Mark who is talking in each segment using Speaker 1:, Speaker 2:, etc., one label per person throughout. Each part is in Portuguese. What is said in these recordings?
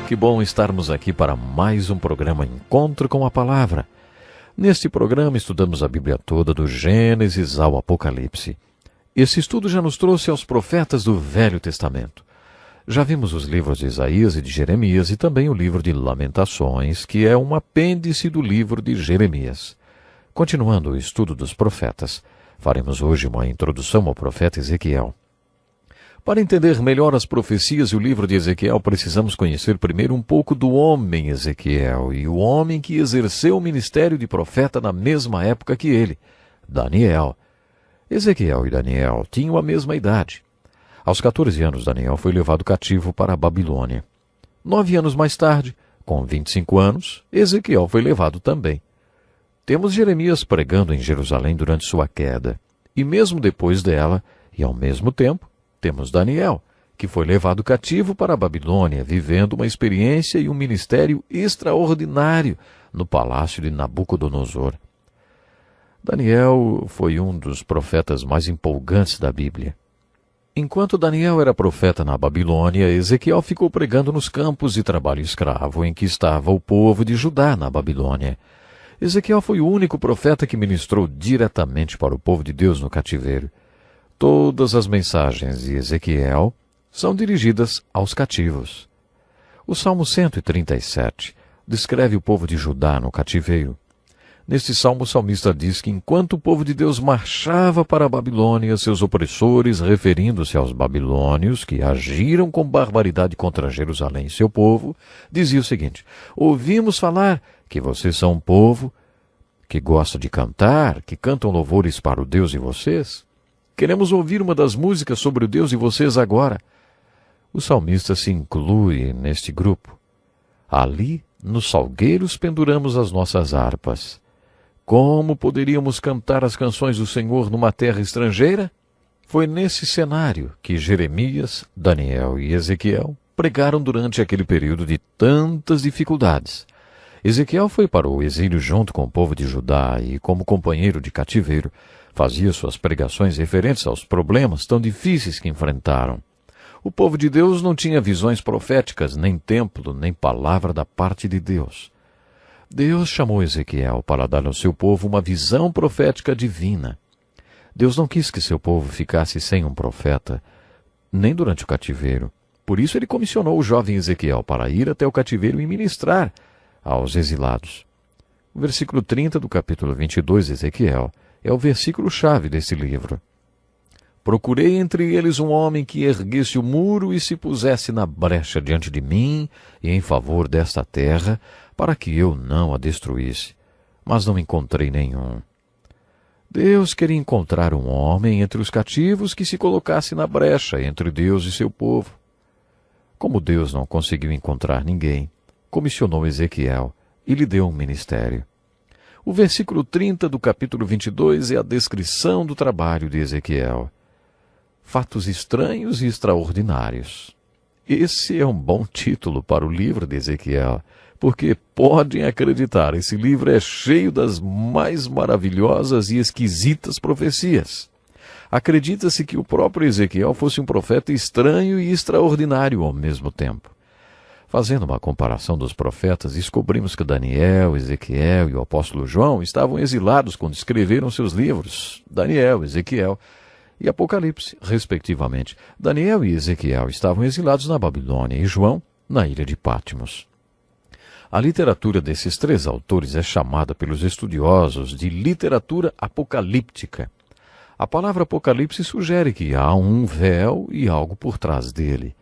Speaker 1: Que bom estarmos aqui para mais um programa Encontro com a Palavra. Neste programa estudamos a Bíblia toda, do Gênesis ao Apocalipse. Esse estudo já nos trouxe aos profetas do Velho Testamento. Já vimos os livros de Isaías e de Jeremias e também o livro de Lamentações, que é um apêndice do livro de Jeremias. Continuando o estudo dos profetas, faremos hoje uma introdução ao profeta Ezequiel. Para entender melhor as profecias e o livro de Ezequiel, precisamos conhecer primeiro um pouco do homem Ezequiel e o homem que exerceu o ministério de profeta na mesma época que ele, Daniel. Ezequiel e Daniel tinham a mesma idade. Aos 14 anos, Daniel foi levado cativo para a Babilônia. 9 anos mais tarde, com 25 anos, Ezequiel foi levado também. Temos Jeremias pregando em Jerusalém durante sua queda, e mesmo depois dela, e ao mesmo tempo, temos Daniel, que foi levado cativo para a Babilônia, vivendo uma experiência e um ministério extraordinário no palácio de Nabucodonosor. Daniel foi um dos profetas mais empolgantes da Bíblia. Enquanto Daniel era profeta na Babilônia, Ezequiel ficou pregando nos campos de trabalho escravo em que estava o povo de Judá na Babilônia. Ezequiel foi o único profeta que ministrou diretamente para o povo de Deus no cativeiro. Todas as mensagens de Ezequiel são dirigidas aos cativos. O Salmo 137 descreve o povo de Judá no cativeiro. Neste salmo, o salmista diz que enquanto o povo de Deus marchava para a Babilônia, seus opressores, referindo-se aos babilônios que agiram com barbaridade contra Jerusalém e seu povo, diziam o seguinte: ouvimos falar que vocês são um povo que gosta de cantar, que cantam louvores para o Deus de vocês. Queremos ouvir uma das músicas sobre o Deus de vocês agora. O salmista se inclui neste grupo. Ali, nos salgueiros, penduramos as nossas harpas. Como poderíamos cantar as canções do Senhor numa terra estrangeira? Foi nesse cenário que Jeremias, Daniel e Ezequiel pregaram durante aquele período de tantas dificuldades. Ezequiel foi para o exílio junto com o povo de Judá e, como companheiro de cativeiro, fazia suas pregações referentes aos problemas tão difíceis que enfrentaram. O povo de Deus não tinha visões proféticas, nem templo, nem palavra da parte de Deus. Deus chamou Ezequiel para dar ao seu povo uma visão profética divina. Deus não quis que seu povo ficasse sem um profeta, nem durante o cativeiro. Por isso ele comissionou o jovem Ezequiel para ir até o cativeiro e ministrar aos exilados. O versículo 30 do capítulo 22 de Ezequiel é o versículo-chave desse livro. Procurei entre eles um homem que erguesse o muro e se pusesse na brecha diante de mim e em favor desta terra, para que eu não a destruísse. Mas não encontrei nenhum. Deus queria encontrar um homem entre os cativos que se colocasse na brecha entre Deus e seu povo. Como Deus não conseguiu encontrar ninguém, comissionou Ezequiel e lhe deu um ministério. O versículo 30 do capítulo 22 é a descrição do trabalho de Ezequiel. Fatos estranhos e extraordinários. Esse é um bom título para o livro de Ezequiel, porque podem acreditar, esse livro é cheio das mais maravilhosas e esquisitas profecias. Acredita-se que o próprio Ezequiel fosse um profeta estranho e extraordinário ao mesmo tempo. Fazendo uma comparação dos profetas, descobrimos que Daniel, Ezequiel e o apóstolo João estavam exilados quando escreveram seus livros, Daniel, Ezequiel e Apocalipse, respectivamente. Daniel e Ezequiel estavam exilados na Babilônia e João na ilha de Patmos. A literatura desses três autores é chamada pelos estudiosos de literatura apocalíptica. A palavra Apocalipse sugere que há um véu e algo por trás dele.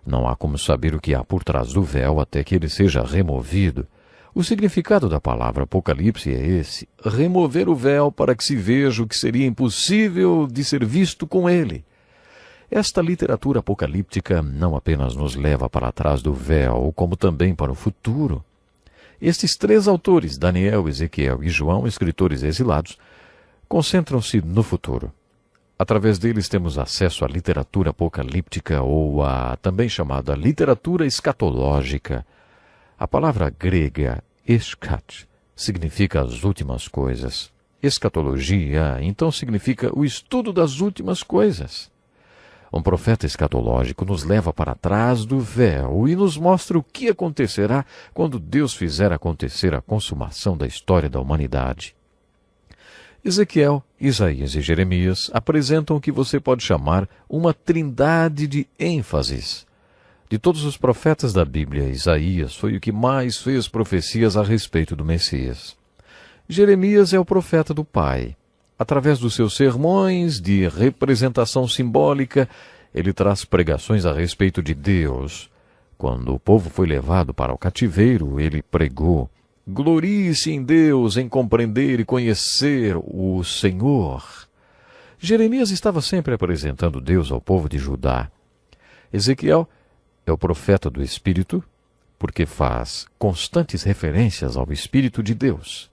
Speaker 1: Não há como saber o que há por trás do véu até que ele seja removido. O significado da palavra Apocalipse é esse: remover o véu para que se veja o que seria impossível de ser visto com ele. Esta literatura apocalíptica não apenas nos leva para trás do véu, como também para o futuro. Estes três autores, Daniel, Ezequiel e João, escritores exilados, concentram-se no futuro. Através deles temos acesso à literatura apocalíptica ou a também chamada literatura escatológica. A palavra grega eskat significa as últimas coisas. Escatologia, então, significa o estudo das últimas coisas. Um profeta escatológico nos leva para trás do véu e nos mostra o que acontecerá quando Deus fizer acontecer a consumação da história da humanidade. Ezequiel, Isaías e Jeremias apresentam o que você pode chamar uma trindade de ênfases. De todos os profetas da Bíblia, Isaías foi o que mais fez profecias a respeito do Messias. Jeremias é o profeta do Pai. Através dos seus sermões de representação simbólica, ele traz pregações a respeito de Deus. Quando o povo foi levado para o cativeiro, ele pregou: glorie-se em Deus, em compreender e conhecer o Senhor. Jeremias estava sempre apresentando Deus ao povo de Judá. Ezequiel é o profeta do Espírito, porque faz constantes referências ao Espírito de Deus.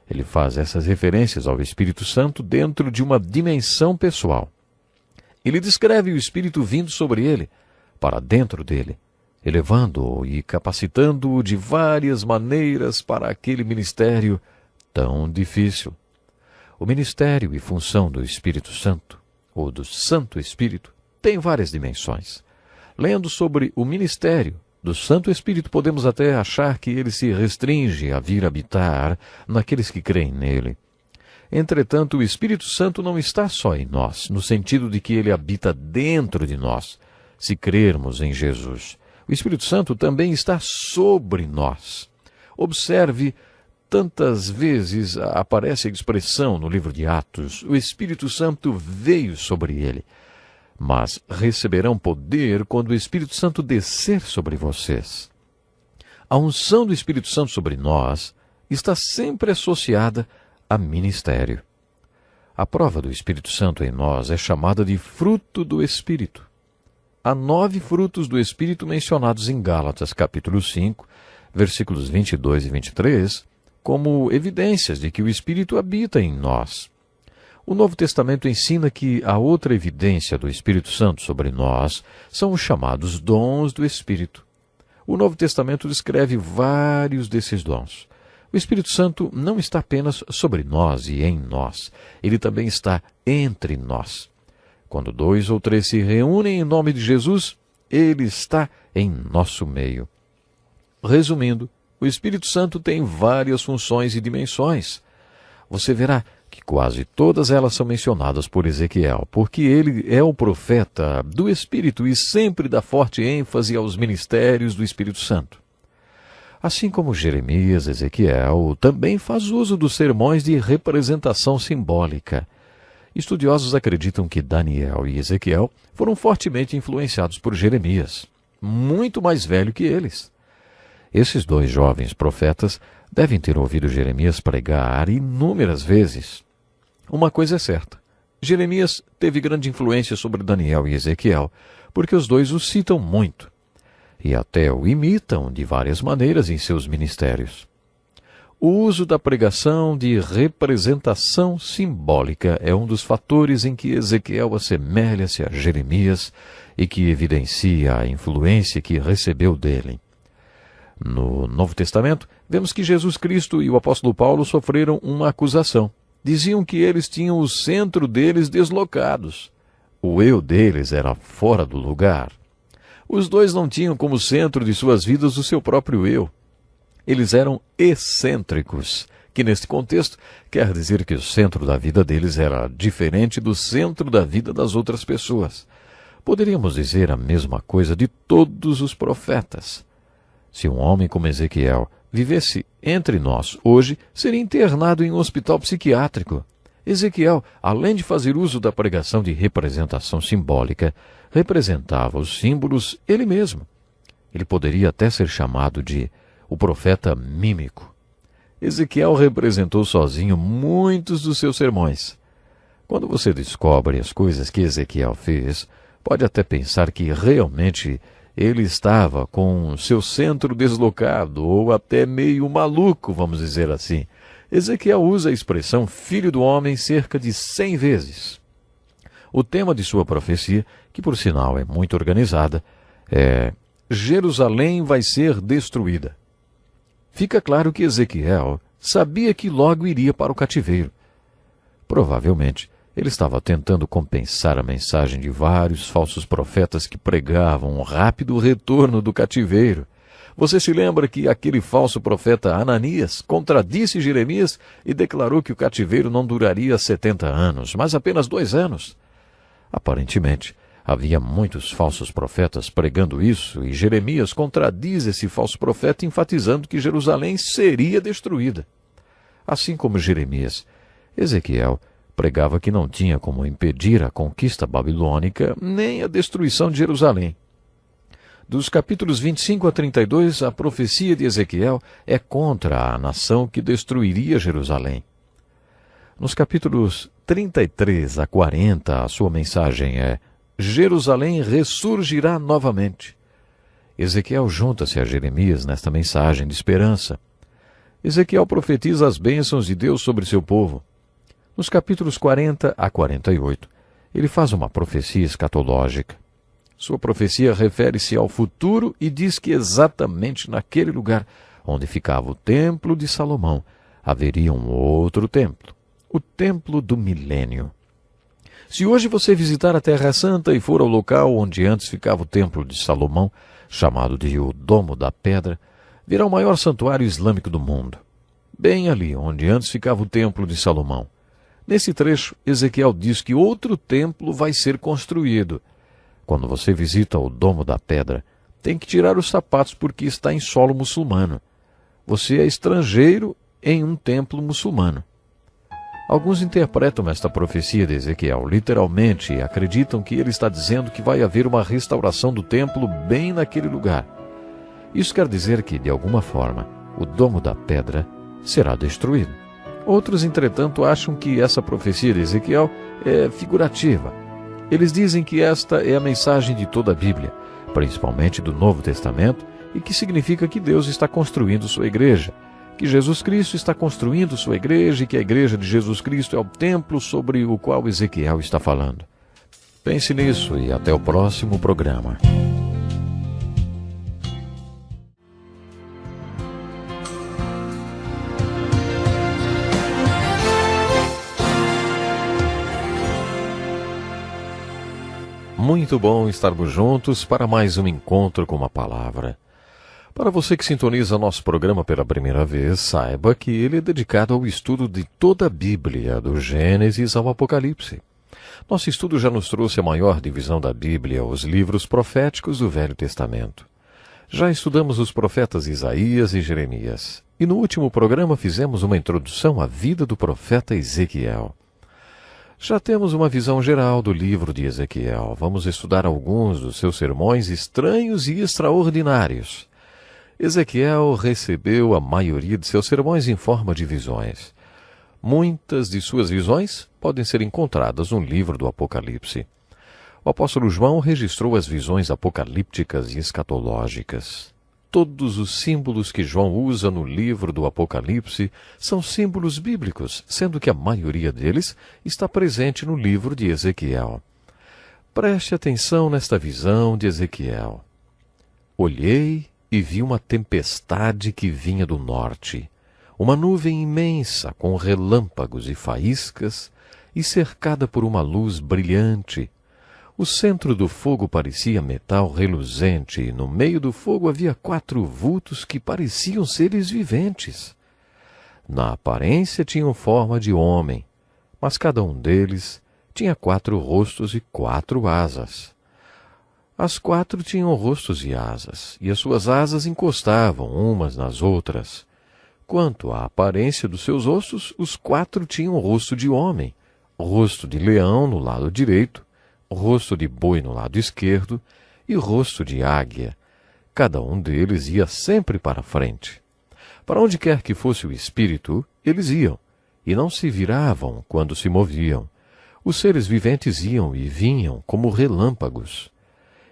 Speaker 1: Ele faz essas referências ao Espírito Santo dentro de uma dimensão pessoal. Ele descreve o Espírito vindo sobre ele, para dentro dele, elevando-o e capacitando-o de várias maneiras para aquele ministério tão difícil. O ministério e função do Espírito Santo, ou do Santo Espírito, tem várias dimensões. Lendo sobre o ministério do Santo Espírito, podemos até achar que ele se restringe a vir habitar naqueles que creem nele. Entretanto, o Espírito Santo não está só em nós, no sentido de que ele habita dentro de nós, se crermos em Jesus. O Espírito Santo também está sobre nós. Observe, tantas vezes aparece a expressão no livro de Atos: o Espírito Santo veio sobre ele. Mas receberão poder quando o Espírito Santo descer sobre vocês. A unção do Espírito Santo sobre nós está sempre associada a ministério. A prova do Espírito Santo em nós é chamada de fruto do Espírito. Há 9 frutos do Espírito mencionados em Gálatas, capítulo 5, versículos 22 e 23, como evidências de que o Espírito habita em nós. O Novo Testamento ensina que a outra evidência do Espírito Santo sobre nós são os chamados dons do Espírito. O Novo Testamento descreve vários desses dons. O Espírito Santo não está apenas sobre nós e em nós, ele também está entre nós. Quando 2 ou 3 se reúnem em nome de Jesus, ele está em nosso meio. Resumindo, o Espírito Santo tem várias funções e dimensões. Você verá que quase todas elas são mencionadas por Ezequiel, porque ele é o profeta do Espírito e sempre dá forte ênfase aos ministérios do Espírito Santo. Assim como Jeremias, Ezequiel também faz uso dos sermões de representação simbólica. Estudiosos acreditam que Daniel e Ezequiel foram fortemente influenciados por Jeremias, muito mais velho que eles. Esses 2 jovens profetas devem ter ouvido Jeremias pregar inúmeras vezes. Uma coisa é certa: Jeremias teve grande influência sobre Daniel e Ezequiel, porque os 2 o citam muito, e até o imitam de várias maneiras em seus ministérios. O uso da pregação de representação simbólica é um dos fatores em que Ezequiel assemelha-se a Jeremias e que evidencia a influência que recebeu dele. No Novo Testamento, vemos que Jesus Cristo e o apóstolo Paulo sofreram uma acusação. Diziam que eles tinham o centro deles deslocados. O eu deles era fora do lugar. Os 2 não tinham como centro de suas vidas o seu próprio eu. Eles eram excêntricos, que neste contexto quer dizer que o centro da vida deles era diferente do centro da vida das outras pessoas. Poderíamos dizer a mesma coisa de todos os profetas. Se um homem como Ezequiel vivesse entre nós hoje, seria internado em um hospital psiquiátrico. Ezequiel, além de fazer uso da pregação de representação simbólica, representava os símbolos ele mesmo. Ele poderia até ser chamado de o profeta mímico. Ezequiel representou sozinho muitos dos seus sermões. Quando você descobre as coisas que Ezequiel fez, pode até pensar que realmente ele estava com seu centro deslocado, ou até meio maluco, vamos dizer assim. Ezequiel usa a expressão filho do homem cerca de 100 vezes. O tema de sua profecia, que por sinal é muito organizada, é: Jerusalém vai ser destruída. Fica claro que Ezequiel sabia que logo iria para o cativeiro. Provavelmente, Ele estava tentando compensar a mensagem de vários falsos profetas que pregavam um rápido retorno do cativeiro. Você se lembra que aquele falso profeta Ananias contradisse Jeremias e declarou que o cativeiro não duraria 70 anos, mas apenas 2 anos? Aparentemente, havia muitos falsos profetas pregando isso, e Jeremias contradiz esse falso profeta, enfatizando que Jerusalém seria destruída. Assim como Jeremias, Ezequiel pregava que não tinha como impedir a conquista babilônica nem a destruição de Jerusalém. Dos capítulos 25 a 32, a profecia de Ezequiel é contra a nação que destruiria Jerusalém. Nos capítulos 33 a 40, a sua mensagem é: Jerusalém ressurgirá novamente. Ezequiel junta-se a Jeremias nesta mensagem de esperança. Ezequiel profetiza as bênçãos de Deus sobre seu povo. Nos capítulos 40 a 48, ele faz uma profecia escatológica. Sua profecia refere-se ao futuro e diz que exatamente naquele lugar onde ficava o templo de Salomão haveria um outro templo, o templo do milênio. Se hoje você visitar a Terra Santa e for ao local onde antes ficava o templo de Salomão, chamado de o Domo da Pedra, verá o maior santuário islâmico do mundo, bem ali onde antes ficava o templo de Salomão. Nesse trecho, Ezequiel diz que outro templo vai ser construído. Quando você visita o Domo da Pedra, tem que tirar os sapatos porque está em solo muçulmano. Você é estrangeiro em um templo muçulmano. Alguns interpretam esta profecia de Ezequiel literalmente e acreditam que ele está dizendo que vai haver uma restauração do templo bem naquele lugar. Isso quer dizer que, de alguma forma, o Domo da Pedra será destruído. Outros, entretanto, acham que essa profecia de Ezequiel é figurativa. Eles dizem que esta é a mensagem de toda a Bíblia, principalmente do Novo Testamento, e que significa que Deus está construindo sua igreja, que Jesus Cristo está construindo sua igreja e que a igreja de Jesus Cristo é o templo sobre o qual Ezequiel está falando. Pense nisso e até o próximo programa. Muito bom estarmos juntos para mais um encontro com uma palavra. Para você que sintoniza nosso programa pela primeira vez, saiba que ele é dedicado ao estudo de toda a Bíblia, do Gênesis ao Apocalipse. Nosso estudo já nos trouxe a maior divisão da Bíblia, os livros proféticos do Velho Testamento. Já estudamos os profetas Isaías e Jeremias, e no último programa fizemos uma introdução à vida do profeta Ezequiel. Já temos uma visão geral do livro de Ezequiel. Vamos estudar alguns dos seus sermões estranhos e extraordinários. Ezequiel recebeu a maioria de seus sermões em forma de visões. Muitas de suas visões podem ser encontradas no livro do Apocalipse. O apóstolo João registrou as visões apocalípticas e escatológicas. Todos os símbolos que João usa no livro do Apocalipse são símbolos bíblicos, sendo que a maioria deles está presente no livro de Ezequiel. Preste atenção nesta visão de Ezequiel. Olhei e vi uma tempestade que vinha do norte, uma nuvem imensa com relâmpagos e faíscas e cercada por uma luz brilhante. O centro do fogo parecia metal reluzente e no meio do fogo havia 4 vultos que pareciam seres viventes. Na aparência tinham forma de homem, mas cada um deles tinha 4 rostos e 4 asas. As 4 tinham rostos e asas, e as suas asas encostavam umas nas outras. Quanto à aparência dos seus rostos, os 4 tinham o rosto de homem, rosto de leão no lado direito, rosto de boi no lado esquerdo e rosto de águia. Cada um deles ia sempre para frente. Para onde quer que fosse o espírito, eles iam, e não se viravam quando se moviam. Os seres viventes iam e vinham como relâmpagos.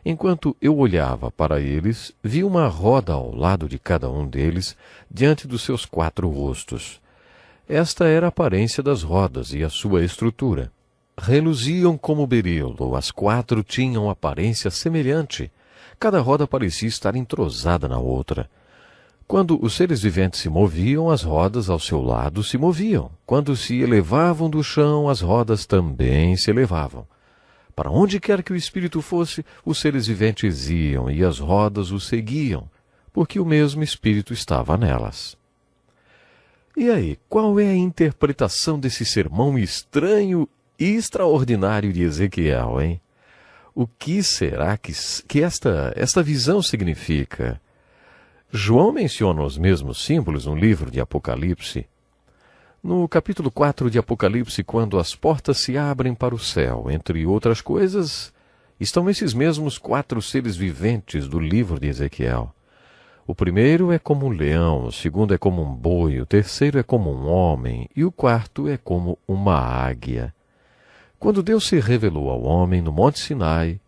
Speaker 1: Enquanto eu olhava para eles, vi uma roda ao lado de cada um deles, diante dos seus 4 rostos. Esta era a aparência das rodas e a sua estrutura. Reluziam como berilo, as 4 tinham aparência semelhante. Cada roda parecia estar entrosada na outra. Quando os seres viventes se moviam, as rodas ao seu lado se moviam. Quando se elevavam do chão, as rodas também se elevavam. Para onde quer que o espírito fosse, os seres viventes iam e as rodas o seguiam, porque o mesmo espírito estava nelas. E aí, qual é a interpretação desse sermão estranho e extraordinário de Ezequiel, hein? O que será que esta visão significa? João menciona os mesmos símbolos no livro de Apocalipse. No capítulo 4 de Apocalipse, quando as portas se abrem para o céu, entre outras coisas, estão esses mesmos 4 seres viventes do livro de Ezequiel. O primeiro é como um leão, o segundo é como um boi, o terceiro é como um homem e o quarto é como uma águia. Quando Deus se revelou ao homem no Monte Sinai,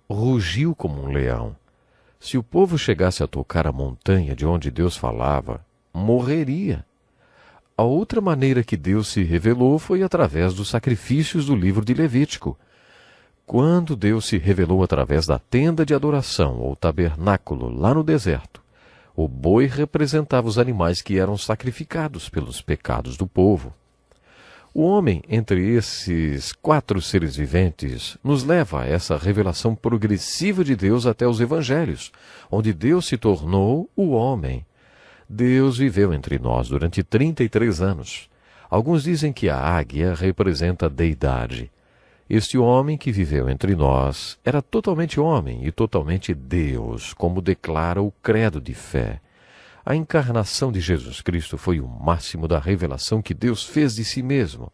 Speaker 1: rugiu como um leão. Se o povo chegasse a tocar a montanha de onde Deus falava, morreria. A outra maneira que Deus se revelou foi através dos sacrifícios do livro de Levítico. Quando Deus se revelou através da tenda de adoração ou tabernáculo lá no deserto, o boi representava os animais que eram sacrificados pelos pecados do povo. O homem, entre esses 4 seres viventes, nos leva a essa revelação progressiva de Deus até os evangelhos, onde Deus se tornou o homem. Deus viveu entre nós durante 33 anos. Alguns dizem que a águia representa a deidade. Este homem que viveu entre nós era totalmente homem e totalmente Deus, como declara o credo de fé. A encarnação de Jesus Cristo foi o máximo da revelação que Deus fez de si mesmo.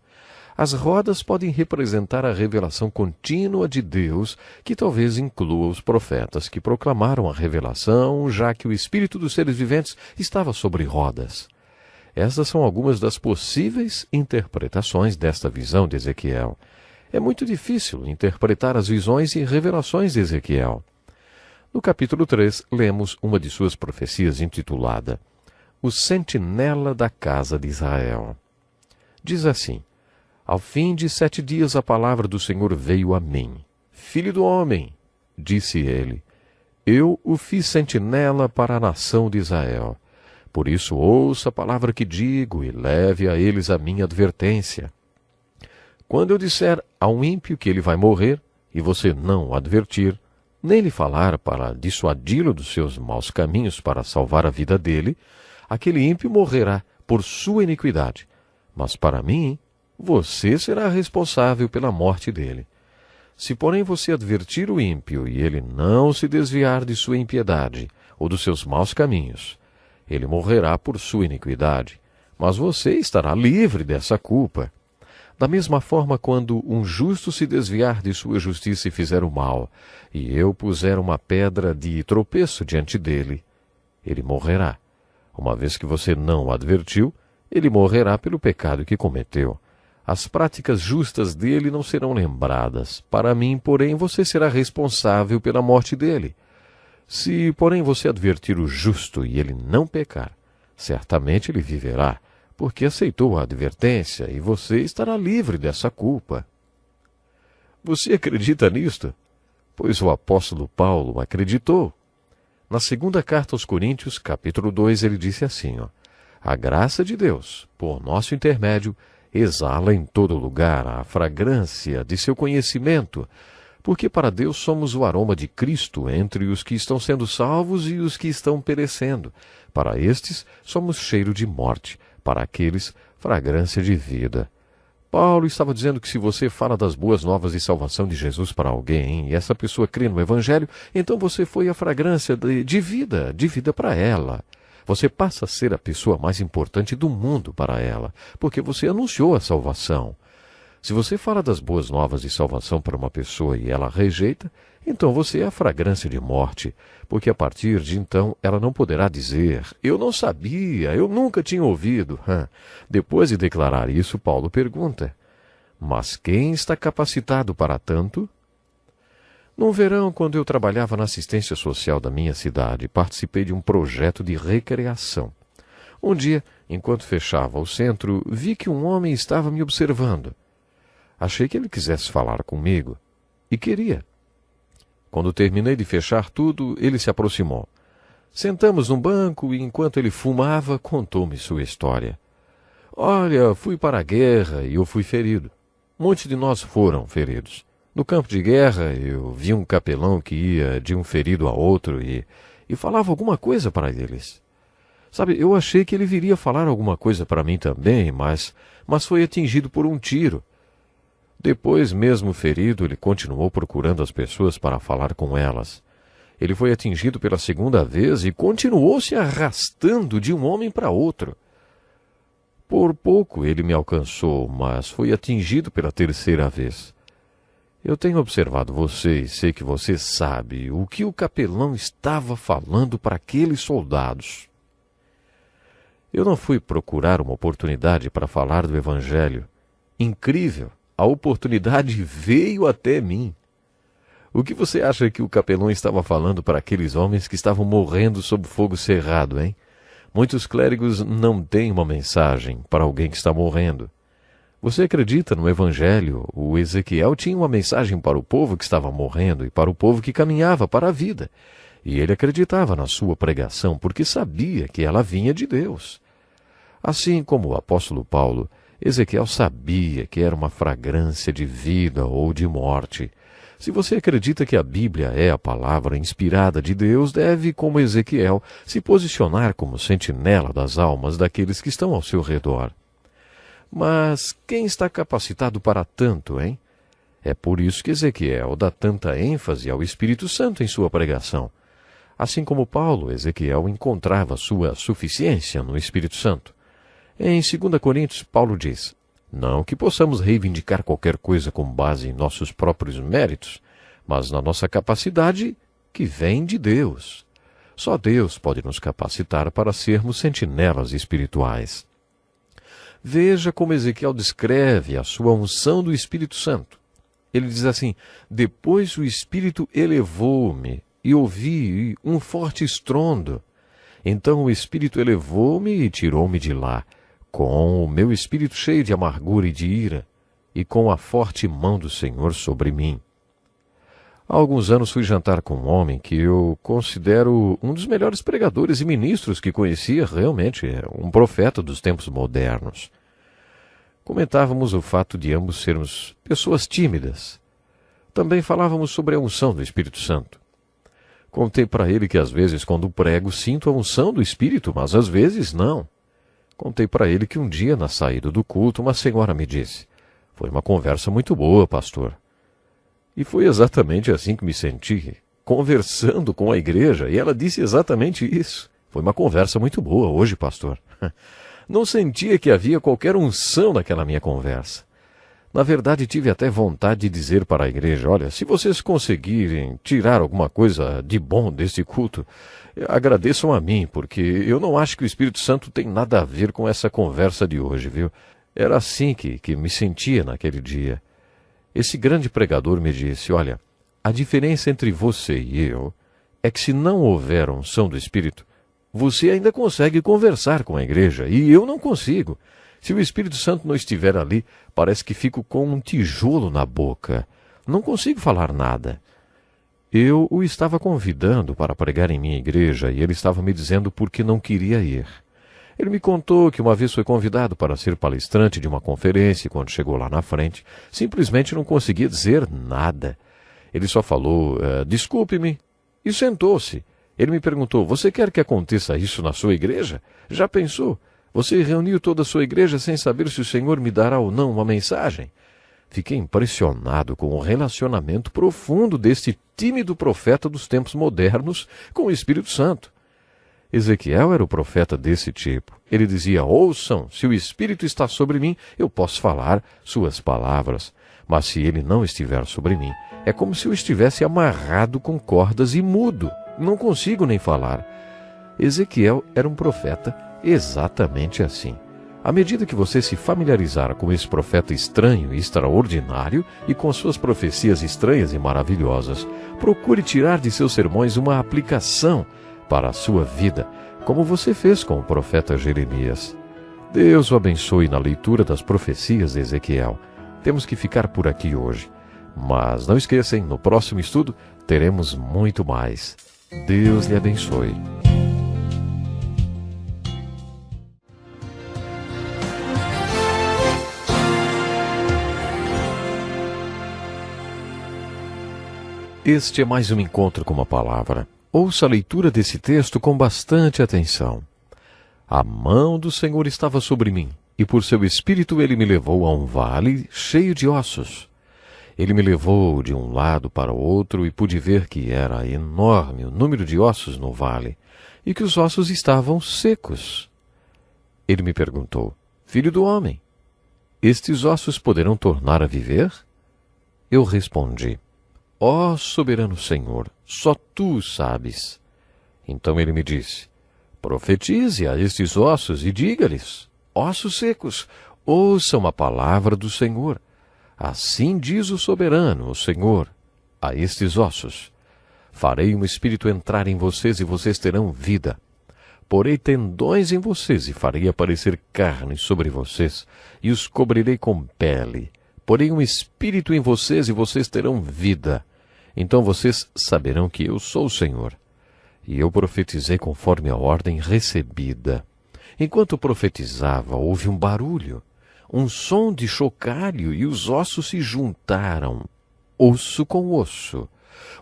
Speaker 1: As rodas podem representar a revelação contínua de Deus, que talvez inclua os profetas que proclamaram a revelação, já que o espírito dos seres viventes estava sobre rodas. Estas são algumas das possíveis interpretações desta visão de Ezequiel. É muito difícil interpretar as visões e revelações de Ezequiel. No capítulo 3, lemos uma de suas profecias intitulada O Sentinela da Casa de Israel. Diz assim: Ao fim de 7 dias a palavra do Senhor veio a mim. Filho do homem, disse ele, eu o fiz sentinela para a nação de Israel. Por isso ouça a palavra que digo e leve a eles a minha advertência. Quando eu disser a um ímpio que ele vai morrer, e você não o advertir, nem lhe falar para dissuadi-lo dos seus maus caminhos para salvar a vida dele, aquele ímpio morrerá por sua iniquidade. Mas para mim, você será responsável pela morte dele. Se, porém, você advertir o ímpio e ele não se desviar de sua impiedade ou dos seus maus caminhos, ele morrerá por sua iniquidade, mas você estará livre dessa culpa. Da mesma forma, quando um justo se desviar de sua justiça e fizer o mal, e eu puser uma pedra de tropeço diante dele, ele morrerá. Uma vez que você não o advertiu, ele morrerá pelo pecado que cometeu. As práticas justas dele não serão lembradas. Para mim, porém, você será responsável pela morte dele. Se, porém, você advertir o justo e ele não pecar, certamente ele viverá, porque aceitou a advertência e você estará livre dessa culpa. Você acredita nisto? Pois o apóstolo Paulo acreditou. Na segunda carta aos Coríntios, capítulo 2, ele disse assim, A graça de Deus, por nosso intermédio, exala em todo lugar a fragrância de seu conhecimento, porque para Deus somos o aroma de Cristo entre os que estão sendo salvos e os que estão perecendo. Para estes somos cheiro de morte, para aqueles, fragrância de vida. Paulo estava dizendo que se você fala das boas novas de salvação de Jesus para alguém, e essa pessoa crê no Evangelho, então você foi a fragrância de vida para ela. Você passa a ser a pessoa mais importante do mundo para ela, porque você anunciou a salvação. Se você fala das boas novas de salvação para uma pessoa e ela rejeita, então você é a fragrância de morte, porque a partir de então ela não poderá dizer, eu não sabia, eu nunca tinha ouvido. Depois de declarar isso, Paulo pergunta, mas quem está capacitado para tanto? Num verão, quando eu trabalhava na assistência social da minha cidade, participei de um projeto de recreação. Um dia, enquanto fechava o centro, vi que um homem estava me observando. Achei que ele quisesse falar comigo, e queria. Quando terminei de fechar tudo, ele se aproximou. Sentamos num banco e, enquanto ele fumava, contou-me sua história. Olha, fui para a guerra e eu fui ferido. Muitos de nós foram feridos. No campo de guerra, eu vi um capelão que ia de um ferido a outro e falava alguma coisa para eles. Sabe, eu achei que ele viria falar alguma coisa para mim também, mas foi atingido por um tiro. Depois, mesmo ferido, ele continuou procurando as pessoas para falar com elas. Ele foi atingido pela segunda vez e continuou se arrastando de um homem para outro. Por pouco ele me alcançou, mas foi atingido pela terceira vez. Eu tenho observado você e sei que você sabe o que o capelão estava falando para aqueles soldados. Eu não fui procurar uma oportunidade para falar do Evangelho. Incrível! A oportunidade veio até mim. O que você acha que o capelão estava falando para aqueles homens que estavam morrendo sob fogo cerrado, hein? Muitos clérigos não têm uma mensagem para alguém que está morrendo. Você acredita no Evangelho? O Ezequiel tinha uma mensagem para o povo que estava morrendo e para o povo que caminhava para a vida. E ele acreditava na sua pregação porque sabia que ela vinha de Deus. Assim como o apóstolo Paulo, Ezequiel sabia que era uma fragrância de vida ou de morte. Se você acredita que a Bíblia é a palavra inspirada de Deus, deve, como Ezequiel, se posicionar como sentinela das almas daqueles que estão ao seu redor. Mas quem está capacitado para tanto, hein? É por isso que Ezequiel dá tanta ênfase ao Espírito Santo em sua pregação. Assim como Paulo, Ezequiel encontrava sua suficiência no Espírito Santo. Em 2 Coríntios, Paulo diz: não que possamos reivindicar qualquer coisa com base em nossos próprios méritos, mas na nossa capacidade que vem de Deus. Só Deus pode nos capacitar para sermos sentinelas espirituais. Veja como Ezequiel descreve a sua unção do Espírito Santo. Ele diz assim: depois o Espírito elevou-me e ouvi um forte estrondo. Então o Espírito elevou-me e tirou-me de lá, com o meu espírito cheio de amargura e de ira, e com a forte mão do Senhor sobre mim. Há alguns anos fui jantar com um homem que eu considero um dos melhores pregadores e ministros que conhecia, realmente, um profeta dos tempos modernos. Comentávamos o fato de ambos sermos pessoas tímidas. Também falávamos sobre a unção do Espírito Santo. Contei para ele que às vezes, quando prego, sinto a unção do Espírito, mas às vezes não. Contei para ele que um dia, na saída do culto, uma senhora me disse: foi uma conversa muito boa, pastor. E foi exatamente assim que me senti, conversando com a igreja, e ela disse exatamente isso. Foi uma conversa muito boa hoje, pastor. Não sentia que havia qualquer unção naquela minha conversa. Na verdade, tive até vontade de dizer para a igreja: olha, se vocês conseguirem tirar alguma coisa de bom deste culto, agradeçam a mim, porque eu não acho que o Espírito Santo tem nada a ver com essa conversa de hoje, viu? Era assim que me sentia naquele dia. Esse grande pregador me disse: olha, a diferença entre você e eu é que se não houver unção do Espírito, você ainda consegue conversar com a igreja, e eu não consigo. Se o Espírito Santo não estiver ali, parece que fico com um tijolo na boca. Não consigo falar nada. Eu o estava convidando para pregar em minha igreja e ele estava me dizendo por que não queria ir. Ele me contou que uma vez foi convidado para ser palestrante de uma conferência e quando chegou lá na frente, simplesmente não conseguia dizer nada. Ele só falou: desculpe-me, e sentou-se. Ele me perguntou: você quer que aconteça isso na sua igreja? Já pensou? Você reuniu toda a sua igreja sem saber se o Senhor me dará ou não uma mensagem? Fiquei impressionado com o relacionamento profundo deste tímido profeta dos tempos modernos com o Espírito Santo. Ezequiel era o profeta desse tipo. Ele dizia: ouçam, se o Espírito está sobre mim, eu posso falar suas palavras. Mas se ele não estiver sobre mim, é como se eu estivesse amarrado com cordas e mudo. Não consigo nem falar. Ezequiel era um profeta exatamente assim. À medida que você se familiarizar com esse profeta estranho e extraordinário e com suas profecias estranhas e maravilhosas, procure tirar de seus sermões uma aplicação para a sua vida, como você fez com o profeta Jeremias. Deus o abençoe na leitura das profecias de Ezequiel. Temos que ficar por aqui hoje. Mas não esqueçam, no próximo estudo teremos muito mais. Deus lhe abençoe. Este é mais um encontro com uma palavra. Ouça a leitura desse texto com bastante atenção. A mão do Senhor estava sobre mim, e por seu espírito ele me levou a um vale cheio de ossos. Ele me levou de um lado para o outro e pude ver que era enorme o número de ossos no vale, e que os ossos estavam secos. Ele me perguntou: Filho do homem, estes ossos poderão tornar a viver? Eu respondi: Ó soberano Senhor, só tu sabes. Então ele me disse: Profetize a estes ossos e diga-lhes: Ossos secos, ouçam a palavra do Senhor. Assim diz o soberano, o Senhor, a estes ossos: Farei um espírito entrar em vocês e vocês terão vida. Porei tendões em vocês e farei aparecer carne sobre vocês, e os cobrirei com pele. Porei um espírito em vocês e vocês terão vida. Então vocês saberão que eu sou o Senhor. E eu profetizei conforme a ordem recebida. Enquanto profetizava, houve um barulho, um som de chocalho, e os ossos se juntaram, osso com osso.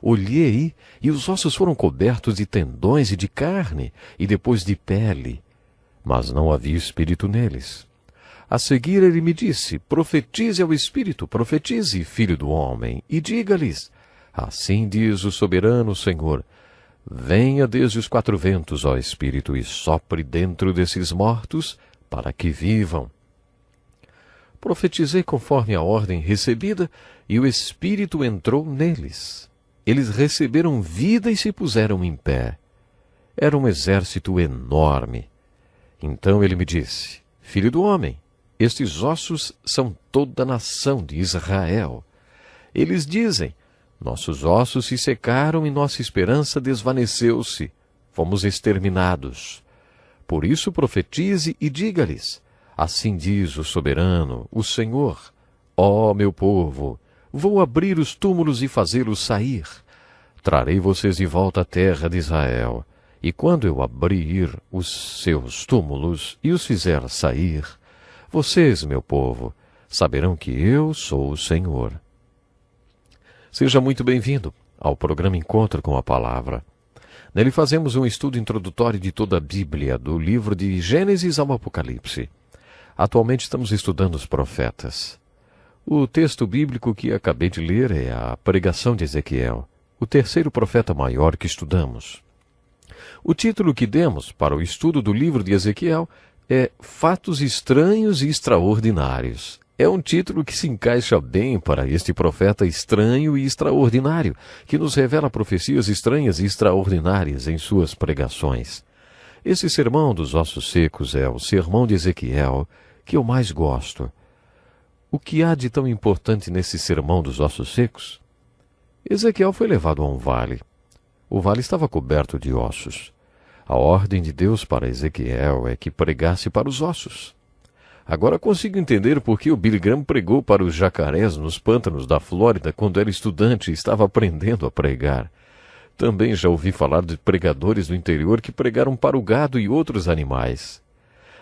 Speaker 1: Olhei, e os ossos foram cobertos de tendões e de carne, e depois de pele, mas não havia espírito neles. A seguir ele me disse: Profetize ao espírito, profetize, filho do homem, e diga-lhes: Assim diz o soberano Senhor: Venha desde os quatro ventos, ó Espírito, e sopre dentro desses mortos, para que vivam. Profetizei conforme a ordem recebida, e o Espírito entrou neles. Eles receberam vida e se puseram em pé. Era um exército enorme. Então ele me disse: Filho do homem, estes ossos são toda a nação de Israel. Eles dizem: Nossos ossos se secaram e nossa esperança desvaneceu-se. Fomos exterminados. Por isso profetize e diga-lhes: Assim diz o soberano, o Senhor: Ó meu povo, vou abrir os túmulos e fazê-los sair. Trarei vocês de volta à terra de Israel. E quando eu abrir os seus túmulos e os fizer sair, vocês, meu povo, saberão que eu sou o Senhor. Seja muito bem-vindo ao programa Encontro com a Palavra. Nele fazemos um estudo introdutório de toda a Bíblia, do livro de Gênesis ao Apocalipse. Atualmente estamos estudando os profetas. O texto bíblico que acabei de ler é a pregação de Ezequiel, o terceiro profeta maior que estudamos. O título que demos para o estudo do livro de Ezequiel é Fatos Estranhos e Extraordinários. É um título que se encaixa bem para este profeta estranho e extraordinário, que nos revela profecias estranhas e extraordinárias em suas pregações. Esse sermão dos ossos secos é o sermão de Ezequiel que eu mais gosto. O que há de tão importante nesse sermão dos ossos secos? Ezequiel foi levado a um vale. O vale estava coberto de ossos. A ordem de Deus para Ezequiel é que pregasse para os ossos. Agora consigo entender por que o Billy Graham pregou para os jacarés nos pântanos da Flórida quando era estudante e estava aprendendo a pregar. Também já ouvi falar de pregadores do interior que pregaram para o gado e outros animais.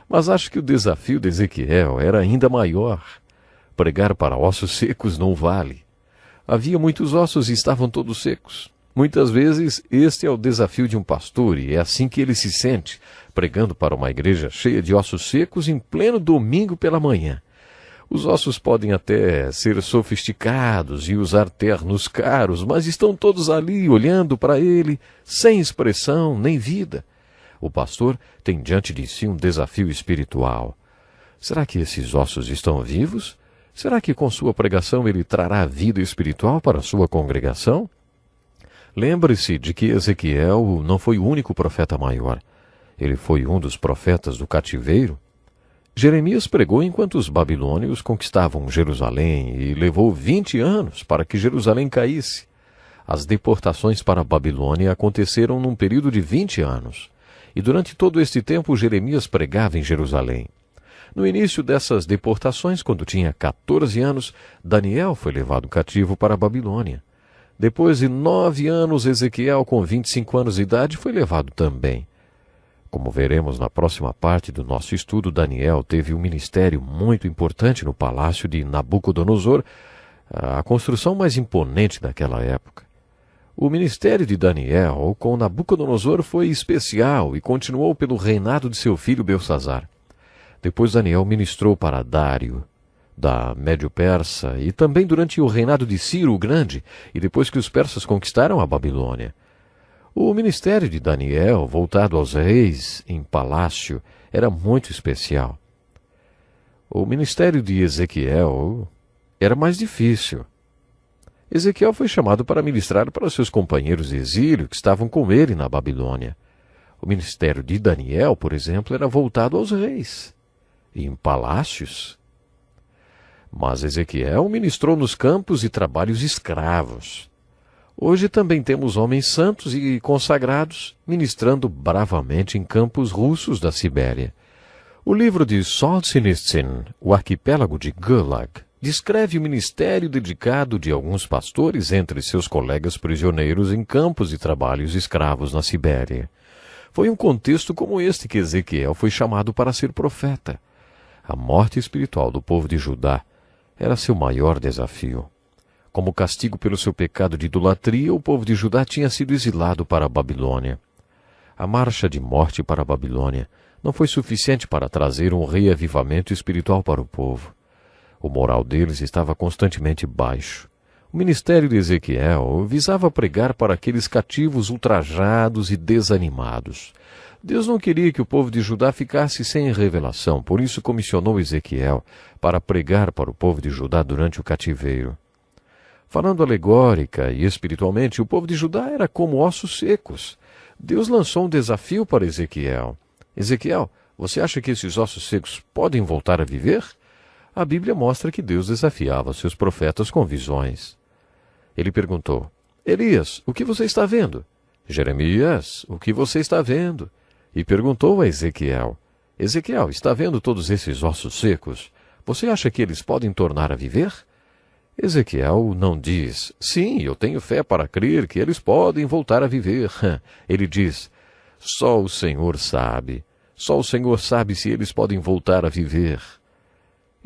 Speaker 1: Mas acho que o desafio de Ezequiel era ainda maior. Pregar para ossos secos num vale. Havia muitos ossos e estavam todos secos. Muitas vezes este é o desafio de um pastor e é assim que ele se sente, pregando para uma igreja cheia de ossos secos em pleno domingo pela manhã. Os ossos podem até ser sofisticados e usar ternos caros, mas estão todos ali olhando para ele, sem expressão nem vida. O pastor tem diante de si um desafio espiritual. Será que esses ossos estão vivos? Será que com sua pregação ele trará vida espiritual para a sua congregação? Lembre-se de que Ezequiel não foi o único profeta maior. Ele foi um dos profetas do cativeiro. Jeremias pregou enquanto os babilônios conquistavam Jerusalém e levou 20 anos para que Jerusalém caísse. As deportações para a Babilônia aconteceram num período de 20 anos. E durante todo este tempo Jeremias pregava em Jerusalém. No início dessas deportações, quando tinha 14 anos, Daniel foi levado cativo para a Babilônia. Depois de 9 anos, Ezequiel, com 25 anos de idade, foi levado também. Como veremos na próxima parte do nosso estudo, Daniel teve um ministério muito importante no palácio de Nabucodonosor, a construção mais imponente daquela época. O ministério de Daniel com Nabucodonosor foi especial e continuou pelo reinado de seu filho Belsazar. Depois Daniel ministrou para Dário, da Médio-Persa, e também durante o reinado de Ciro o Grande, e depois que os persas conquistaram a Babilônia. O ministério de Daniel, voltado aos reis em palácio, era muito especial. O ministério de Ezequiel era mais difícil. Ezequiel foi chamado para ministrar para seus companheiros de exílio que estavam com ele na Babilônia. O ministério de Daniel, por exemplo, era voltado aos reis, e em palácios. Mas Ezequiel ministrou nos campos e trabalhos escravos. Hoje também temos homens santos e consagrados ministrando bravamente em campos russos da Sibéria. O livro de Solzhenitsyn, O Arquipélago de Gulag, descreve o ministério dedicado de alguns pastores entre seus colegas prisioneiros em campos de trabalhos escravos na Sibéria. Foi um contexto como este que Ezequiel foi chamado para ser profeta. A morte espiritual do povo de Judá era seu maior desafio. Como castigo pelo seu pecado de idolatria, o povo de Judá tinha sido exilado para a Babilônia. A marcha de morte para a Babilônia não foi suficiente para trazer um reavivamento espiritual para o povo. O moral deles estava constantemente baixo. O ministério de Ezequiel visava pregar para aqueles cativos ultrajados e desanimados. Deus não queria que o povo de Judá ficasse sem revelação, por isso comissionou Ezequiel para pregar para o povo de Judá durante o cativeiro. Falando alegórica e espiritualmente, o povo de Judá era como ossos secos. Deus lançou um desafio para Ezequiel. Ezequiel, você acha que esses ossos secos podem voltar a viver? A Bíblia mostra que Deus desafiava seus profetas com visões. Ele perguntou, Elias, o que você está vendo? Jeremias, o que você está vendo? E perguntou a Ezequiel, Ezequiel, está vendo todos esses ossos secos? Você acha que eles podem tornar a viver? Ezequiel não diz, sim, eu tenho fé para crer que eles podem voltar a viver. Ele diz, só o Senhor sabe. Só o Senhor sabe se eles podem voltar a viver.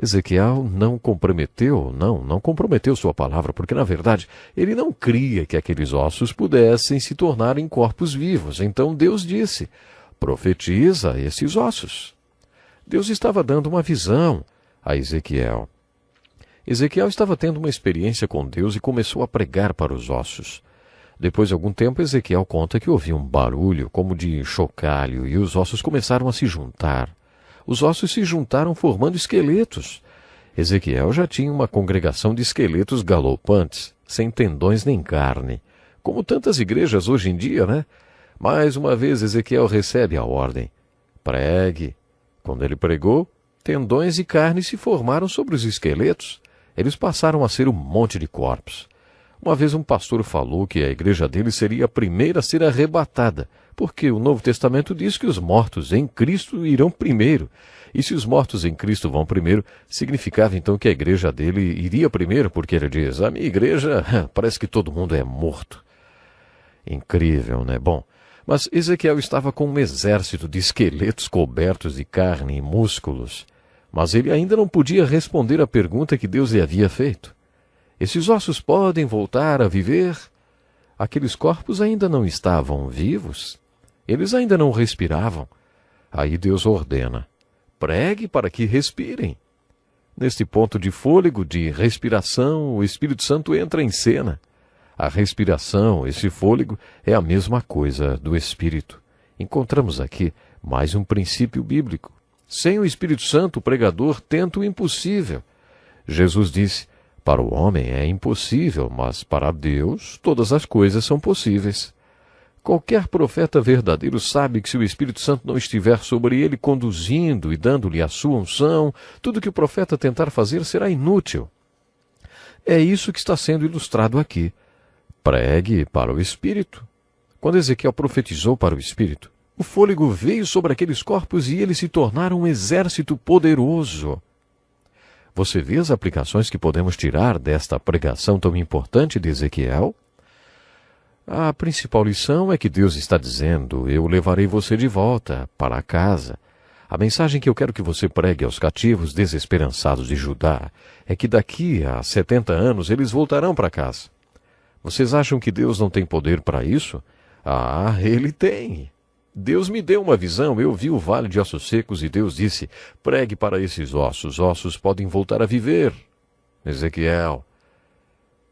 Speaker 1: Ezequiel não comprometeu sua palavra, porque, na verdade, ele não cria que aqueles ossos pudessem se tornar em corpos vivos. Então Deus disse, profetiza esses ossos. Deus estava dando uma visão a Ezequiel. Ezequiel estava tendo uma experiência com Deus e começou a pregar para os ossos. Depois de algum tempo, Ezequiel conta que ouviu um barulho como de chocalho e os ossos começaram a se juntar. Os ossos se juntaram formando esqueletos. Ezequiel já tinha uma congregação de esqueletos galopantes, sem tendões nem carne. Como tantas igrejas hoje em dia, né? Mais uma vez Ezequiel recebe a ordem. Pregue. Quando ele pregou, tendões e carne se formaram sobre os esqueletos. Eles passaram a ser um monte de corpos. Uma vez um pastor falou que a igreja dele seria a primeira a ser arrebatada, porque o Novo Testamento diz que os mortos em Cristo irão primeiro. E se os mortos em Cristo vão primeiro, significava então que a igreja dele iria primeiro, porque ele diz, a minha igreja parece que todo mundo é morto. Incrível, né? Bom, mas Ezequiel estava com um exército de esqueletos cobertos de carne e músculos, mas ele ainda não podia responder à pergunta que Deus lhe havia feito. Esses ossos podem voltar a viver? Aqueles corpos ainda não estavam vivos? Eles ainda não respiravam? Aí Deus ordena, pregue para que respirem. Neste ponto de fôlego, de respiração, o Espírito Santo entra em cena. A respiração, esse fôlego, é a mesma coisa do Espírito. Encontramos aqui mais um princípio bíblico. Sem o Espírito Santo, o pregador tenta o impossível. Jesus disse, para o homem é impossível, mas para Deus todas as coisas são possíveis. Qualquer profeta verdadeiro sabe que se o Espírito Santo não estiver sobre ele, conduzindo e dando-lhe a sua unção, tudo que o profeta tentar fazer será inútil. É isso que está sendo ilustrado aqui. Pregue para o Espírito. Quando Ezequiel profetizou para o Espírito, o fôlego veio sobre aqueles corpos e eles se tornaram um exército poderoso. Você vê as aplicações que podemos tirar desta pregação tão importante de Ezequiel? A principal lição é que Deus está dizendo, eu levarei você de volta para casa. A mensagem que eu quero que você pregue aos cativos desesperançados de Judá é que daqui a 70 anos eles voltarão para casa. Vocês acham que Deus não tem poder para isso? Ah, Ele tem. Deus me deu uma visão, eu vi o vale de ossos secos e Deus disse, pregue para esses ossos podem voltar a viver. Ezequiel.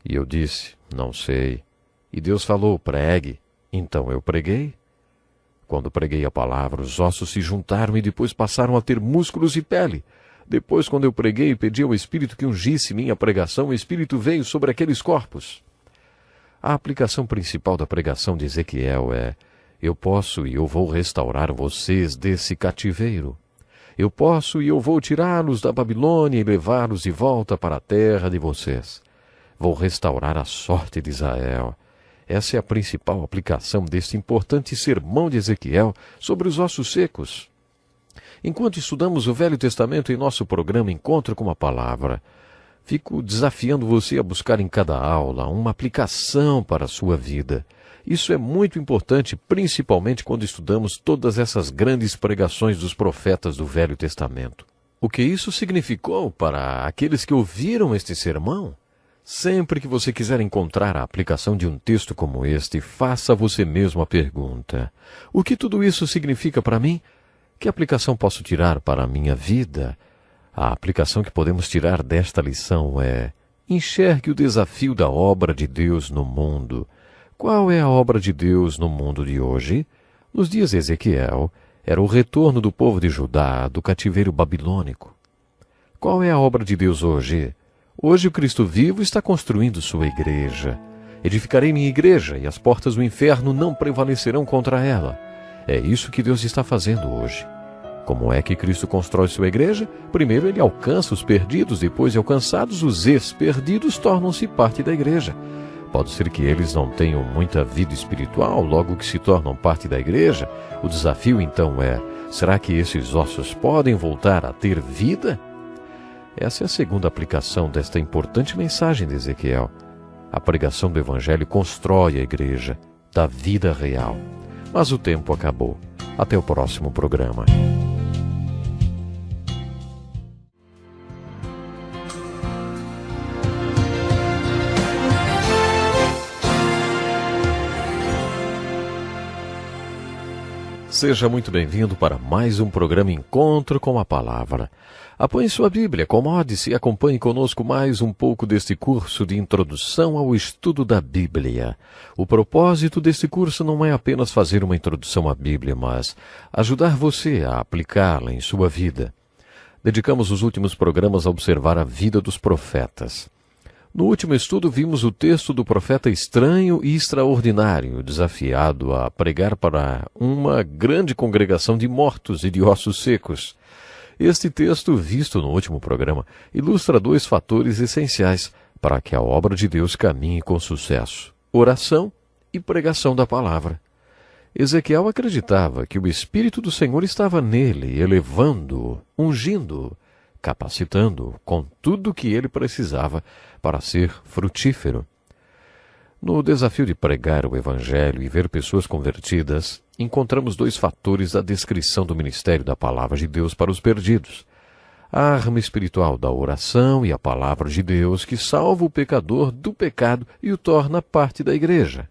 Speaker 1: E eu disse, não sei. E Deus falou, pregue. Então eu preguei. Quando preguei a palavra, os ossos se juntaram e depois passaram a ter músculos e pele. Depois, quando eu preguei e pedi ao Espírito que ungisse minha pregação, o Espírito veio sobre aqueles corpos. A aplicação principal da pregação de Ezequiel é: eu posso e eu vou restaurar vocês desse cativeiro. Eu posso e eu vou tirá-los da Babilônia e levá-los de volta para a terra de vocês. Vou restaurar a sorte de Israel. Essa é a principal aplicação deste importante sermão de Ezequiel sobre os ossos secos. Enquanto estudamos o Velho Testamento em nosso programa Encontro com a Palavra, fico desafiando você a buscar em cada aula uma aplicação para a sua vida. Isso é muito importante, principalmente quando estudamos todas essas grandes pregações dos profetas do Velho Testamento. O que isso significou para aqueles que ouviram este sermão? Sempre que você quiser encontrar a aplicação de um texto como este, faça a você mesmo a pergunta: o que tudo isso significa para mim? Que aplicação posso tirar para a minha vida? A aplicação que podemos tirar desta lição é: enxergue o desafio da obra de Deus no mundo. Qual é a obra de Deus no mundo de hoje? Nos dias de Ezequiel, era o retorno do povo de Judá do cativeiro babilônico. Qual é a obra de Deus hoje? Hoje o Cristo vivo está construindo sua igreja. Edificarei minha igreja e as portas do inferno não prevalecerão contra ela. É isso que Deus está fazendo hoje. Como é que Cristo constrói sua igreja? Primeiro ele alcança os perdidos, depois de alcançados, os ex-perdidos tornam-se parte da igreja. Pode ser que eles não tenham muita vida espiritual, logo que se tornam parte da igreja. O desafio então é: será que esses ossos podem voltar a ter vida? Essa é a segunda aplicação desta importante mensagem de Ezequiel. A pregação do Evangelho constrói a igreja, dá vida real. Mas o tempo acabou. Até o próximo programa. Seja muito bem-vindo para mais um programa Encontro com a Palavra. Apoie sua Bíblia, acomode-se e acompanhe conosco mais um pouco deste curso de introdução ao estudo da Bíblia. O propósito deste curso não é apenas fazer uma introdução à Bíblia, mas ajudar você a aplicá-la em sua vida. Dedicamos os últimos programas a observar a vida dos profetas. No último estudo vimos o texto do profeta estranho e extraordinário, desafiado a pregar para uma grande congregação de mortos e de ossos secos. Este texto, visto no último programa, ilustra dois fatores essenciais para que a obra de Deus caminhe com sucesso: oração e pregação da palavra. Ezequiel acreditava que o Espírito do Senhor estava nele, elevando-o, ungindo-o, capacitando-o com tudo o que ele precisava para ser frutífero. No desafio de pregar o Evangelho e ver pessoas convertidas, encontramos dois fatores da descrição do ministério da Palavra de Deus para os perdidos: a arma espiritual da oração e a Palavra de Deus que salva o pecador do pecado e o torna parte da igreja.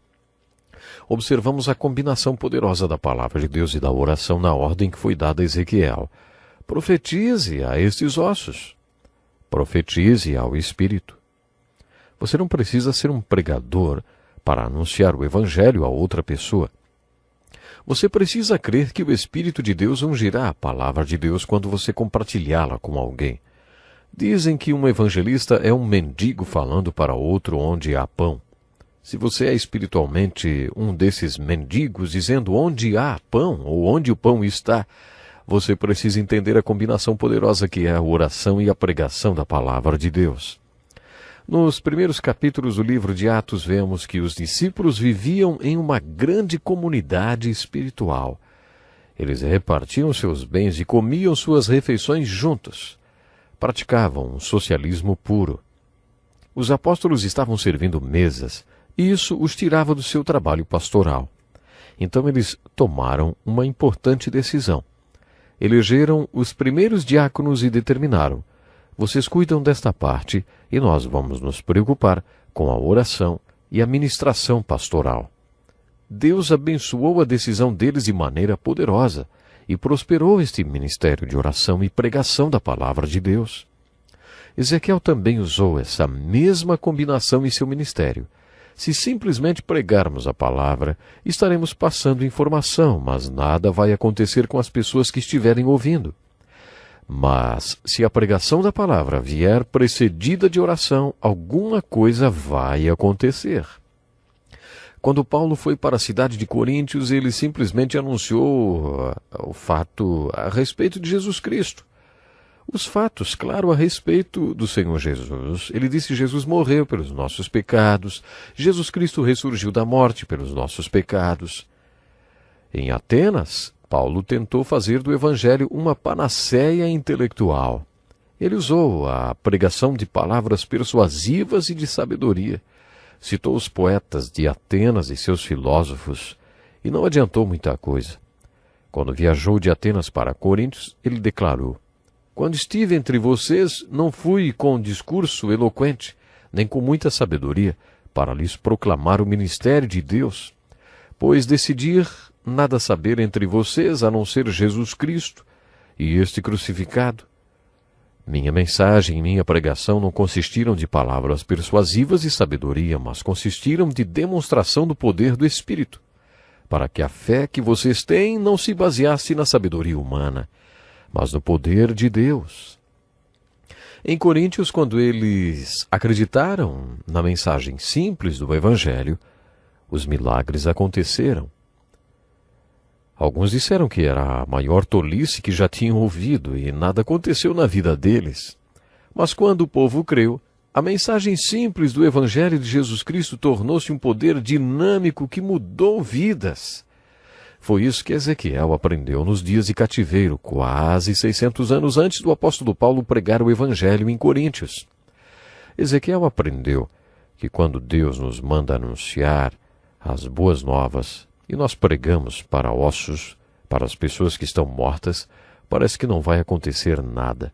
Speaker 1: Observamos a combinação poderosa da Palavra de Deus e da oração na ordem que foi dada a Ezequiel. Profetize a estes ossos. Profetize ao Espírito. Você não precisa ser um pregador para anunciar o Evangelho a outra pessoa. Você precisa crer que o Espírito de Deus ungirá a palavra de Deus quando você compartilhá-la com alguém. Dizem que um evangelista é um mendigo falando para outro onde há pão. Se você é espiritualmente um desses mendigos dizendo onde há pão ou onde o pão está, você precisa entender a combinação poderosa que é a oração e a pregação da palavra de Deus. Nos primeiros capítulos do livro de Atos, vemos que os discípulos viviam em uma grande comunidade espiritual. Eles repartiam seus bens e comiam suas refeições juntos. Praticavam um socialismo puro. Os apóstolos estavam servindo mesas, e isso os tirava do seu trabalho pastoral. Então eles tomaram uma importante decisão. Elegeram os primeiros diáconos e determinaram: vocês cuidam desta parte e nós vamos nos preocupar com a oração e a ministração pastoral. Deus abençoou a decisão deles de maneira poderosa e prosperou este ministério de oração e pregação da palavra de Deus. Ezequiel também usou essa mesma combinação em seu ministério. Se simplesmente pregarmos a palavra, estaremos passando informação, mas nada vai acontecer com as pessoas que estiverem ouvindo. Mas, se a pregação da palavra vier precedida de oração, alguma coisa vai acontecer. Quando Paulo foi para a cidade de Coríntios, ele simplesmente anunciou o fato a respeito de Jesus Cristo. Os fatos, claro, a respeito do Senhor Jesus. Ele disse que Jesus morreu pelos nossos pecados, Jesus Cristo ressurgiu da morte pelos nossos pecados. Em Atenas, Paulo tentou fazer do Evangelho uma panaceia intelectual. Ele usou a pregação de palavras persuasivas e de sabedoria. Citou os poetas de Atenas e seus filósofos, e não adiantou muita coisa. Quando viajou de Atenas para Coríntios, ele declarou: "Quando estive entre vocês, não fui com discurso eloquente, nem com muita sabedoria, para lhes proclamar o ministério de Deus, pois decidi nada saber entre vocês, a não ser Jesus Cristo e este crucificado. Minha mensagem e minha pregação não consistiram de palavras persuasivas e sabedoria, mas consistiram de demonstração do poder do Espírito, para que a fé que vocês têm não se baseasse na sabedoria humana, mas no poder de Deus." Em Coríntios, quando eles acreditaram na mensagem simples do Evangelho, os milagres aconteceram. Alguns disseram que era a maior tolice que já tinham ouvido e nada aconteceu na vida deles. Mas quando o povo creu, a mensagem simples do Evangelho de Jesus Cristo tornou-se um poder dinâmico que mudou vidas. Foi isso que Ezequiel aprendeu nos dias de cativeiro, quase 600 anos antes do apóstolo Paulo pregar o Evangelho em Coríntios. Ezequiel aprendeu que quando Deus nos manda anunciar as boas novas, e nós pregamos para ossos, para as pessoas que estão mortas, parece que não vai acontecer nada.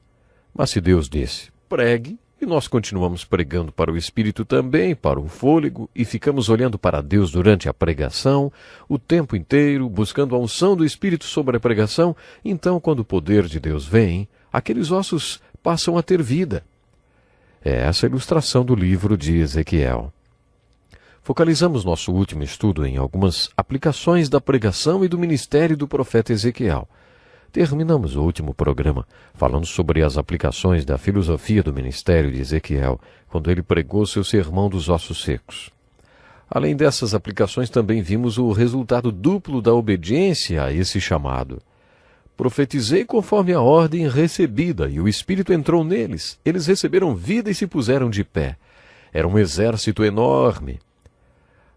Speaker 1: Mas se Deus disse, pregue, e nós continuamos pregando para o Espírito também, para o fôlego, e ficamos olhando para Deus durante a pregação, o tempo inteiro, buscando a unção do Espírito sobre a pregação, então, quando o poder de Deus vem, aqueles ossos passam a ter vida. É essa a ilustração do livro de Ezequiel. Focalizamos nosso último estudo em algumas aplicações da pregação e do ministério do profeta Ezequiel. Terminamos o último programa falando sobre as aplicações da filosofia do ministério de Ezequiel, quando ele pregou seu sermão dos ossos secos. Além dessas aplicações, também vimos o resultado duplo da obediência a esse chamado. Profetizei conforme a ordem recebida, e o Espírito entrou neles. Eles receberam vida e se puseram de pé. Era um exército enorme.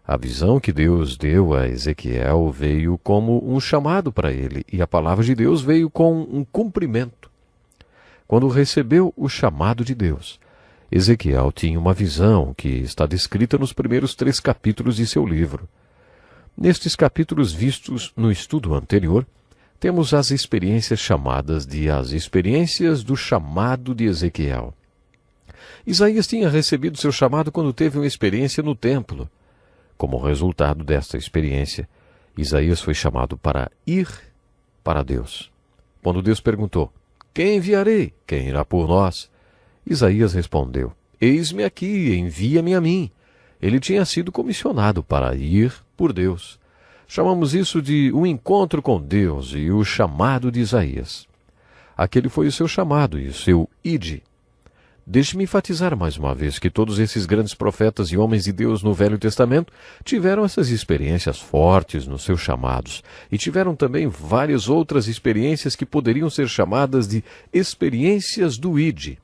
Speaker 1: A visão que Deus deu a Ezequiel veio como um chamado para ele, e a palavra de Deus veio com um cumprimento. Quando recebeu o chamado de Deus, Ezequiel tinha uma visão que está descrita nos primeiros 3 capítulos de seu livro. Nestes capítulos vistos no estudo anterior, temos as experiências chamadas de as experiências do chamado de Ezequiel. Isaías tinha recebido seu chamado quando teve uma experiência no templo. Como resultado desta experiência, Isaías foi chamado para ir para Deus. Quando Deus perguntou, quem enviarei? Quem irá por nós? Isaías respondeu, eis-me aqui, envia-me a mim. Ele tinha sido comissionado para ir por Deus. Chamamos isso de um encontro com Deus e o chamado de Isaías. Aquele foi o seu chamado e o seu ide. Deixe-me enfatizar mais uma vez que todos esses grandes profetas e homens de Deus no Velho Testamento tiveram essas experiências fortes nos seus chamados e tiveram também várias outras experiências que poderiam ser chamadas de experiências do ide.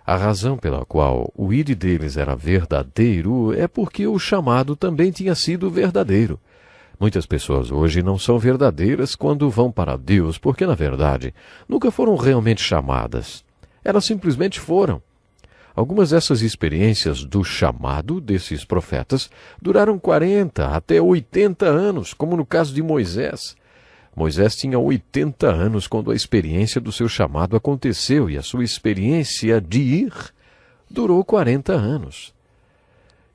Speaker 1: A razão pela qual o ide deles era verdadeiro é porque o chamado também tinha sido verdadeiro. Muitas pessoas hoje não são verdadeiras quando vão para Deus porque, na verdade, nunca foram realmente chamadas. Elas simplesmente foram. Algumas dessas experiências do chamado desses profetas duraram 40 até 80 anos, como no caso de Moisés. Moisés tinha 80 anos quando a experiência do seu chamado aconteceu e a sua experiência de ir durou 40 anos.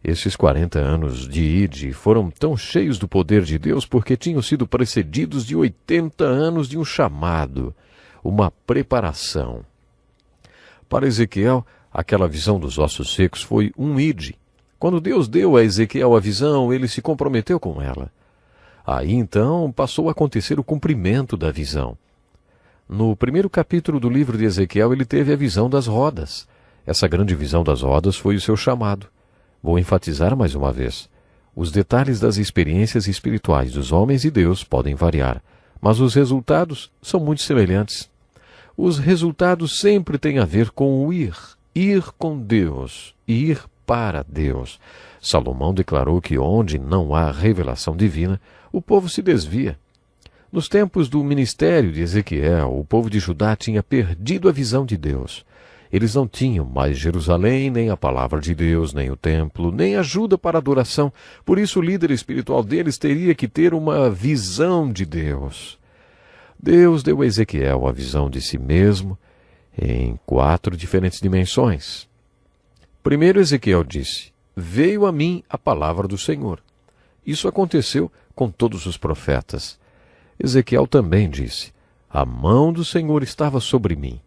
Speaker 1: Esses 40 anos de ide foram tão cheios do poder de Deus porque tinham sido precedidos de 80 anos de um chamado, uma preparação. Para Ezequiel, aquela visão dos ossos secos foi um ide. Quando Deus deu a Ezequiel a visão, ele se comprometeu com ela. Aí então passou a acontecer o cumprimento da visão. No primeiro capítulo do livro de Ezequiel, ele teve a visão das rodas. Essa grande visão das rodas foi o seu chamado. Vou enfatizar mais uma vez. Os detalhes das experiências espirituais dos homens e Deus podem variar, mas os resultados são muito semelhantes. Os resultados sempre têm a ver com o ir com Deus, ir para Deus. Salomão declarou que onde não há revelação divina, o povo se desvia. Nos tempos do ministério de Ezequiel, o povo de Judá tinha perdido a visão de Deus. Eles não tinham mais Jerusalém, nem a palavra de Deus, nem o templo, nem ajuda para adoração. Por isso o líder espiritual deles teria que ter uma visão de Deus. Deus deu a Ezequiel a visão de si mesmo em 4 diferentes dimensões. Primeiro Ezequiel disse: veio a mim a palavra do Senhor. Isso aconteceu com todos os profetas. Ezequiel também disse: a mão do Senhor estava sobre mim.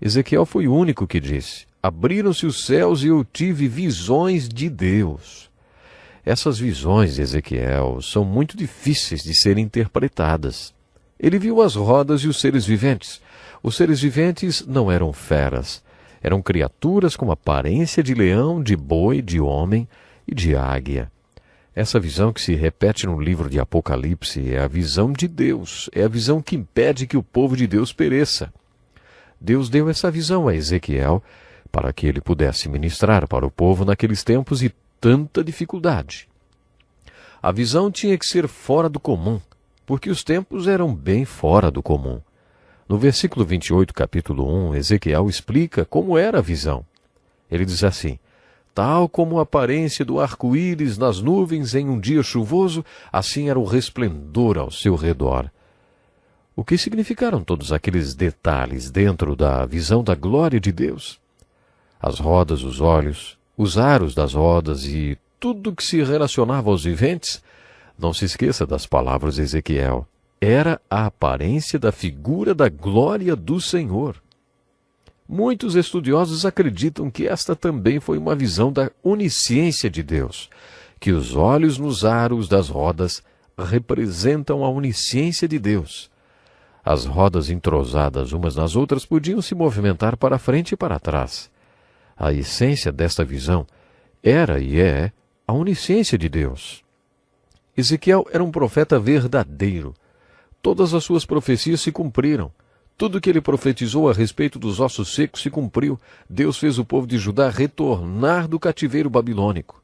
Speaker 1: Ezequiel foi o único que disse: abriram-se os céus e eu tive visões de Deus. Essas visões de Ezequiel são muito difíceis de serem interpretadas. Ele viu as rodas e os seres viventes. Os seres viventes não eram feras. Eram criaturas com aparência de leão, de boi, de homem e de águia. Essa visão que se repete no livro de Apocalipse é a visão de Deus. É a visão que impede que o povo de Deus pereça. Deus deu essa visão a Ezequiel para que ele pudesse ministrar para o povo naqueles tempos de tanta dificuldade. A visão tinha que ser fora do comum, porque os tempos eram bem fora do comum. No versículo 28, capítulo 1, Ezequiel explica como era a visão. Ele diz assim: tal como a aparência do arco-íris nas nuvens em um dia chuvoso, assim era o resplendor ao seu redor. O que significaram todos aqueles detalhes dentro da visão da glória de Deus? As rodas, os olhos, os aros das rodas e tudo que se relacionava aos viventes? Não se esqueça das palavras de Ezequiel. Era a aparência da figura da glória do Senhor. Muitos estudiosos acreditam que esta também foi uma visão da onisciência de Deus, que os olhos nos aros das rodas representam a onisciência de Deus. As rodas entrosadas umas nas outras podiam se movimentar para frente e para trás. A essência desta visão era e é a onisciência de Deus. Ezequiel era um profeta verdadeiro. Todas as suas profecias se cumpriram. Tudo que ele profetizou a respeito dos ossos secos se cumpriu. Deus fez o povo de Judá retornar do cativeiro babilônico.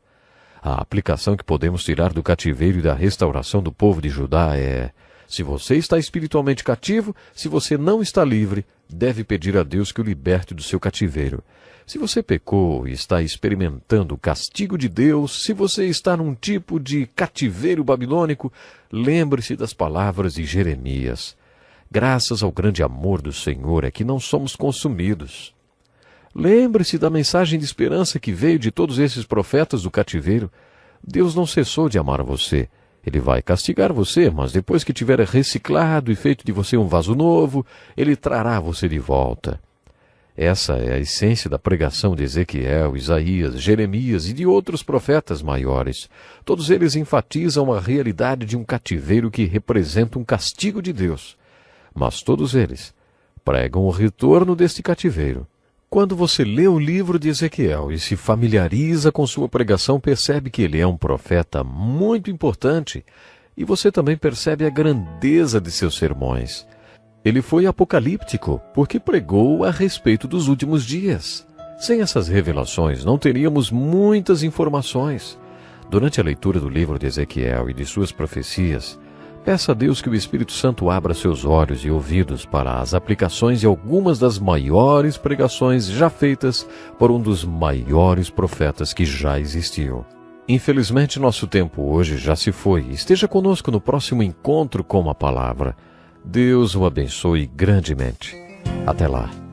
Speaker 1: A aplicação que podemos tirar do cativeiro e da restauração do povo de Judá é: se você está espiritualmente cativo, se você não está livre, deve pedir a Deus que o liberte do seu cativeiro. Se você pecou e está experimentando o castigo de Deus, se você está num tipo de cativeiro babilônico, lembre-se das palavras de Jeremias. Graças ao grande amor do Senhor é que não somos consumidos. Lembre-se da mensagem de esperança que veio de todos esses profetas do cativeiro. Deus não cessou de amar você. Ele vai castigar você, mas depois que tiver reciclado e feito de você um vaso novo, ele trará você de volta. Essa é a essência da pregação de Ezequiel, Isaías, Jeremias e de outros profetas maiores. Todos eles enfatizam a realidade de um cativeiro que representa um castigo de Deus. Mas todos eles pregam o retorno deste cativeiro. Quando você lê o livro de Ezequiel e se familiariza com sua pregação, percebe que ele é um profeta muito importante e você também percebe a grandeza de seus sermões. Ele foi apocalíptico porque pregou a respeito dos últimos dias. Sem essas revelações, não teríamos muitas informações. Durante a leitura do livro de Ezequiel e de suas profecias, peça a Deus que o Espírito Santo abra seus olhos e ouvidos para as aplicações de algumas das maiores pregações já feitas por um dos maiores profetas que já existiu. Infelizmente, nosso tempo hoje já se foi. Esteja conosco no próximo encontro com a palavra. Deus o abençoe grandemente. Até lá.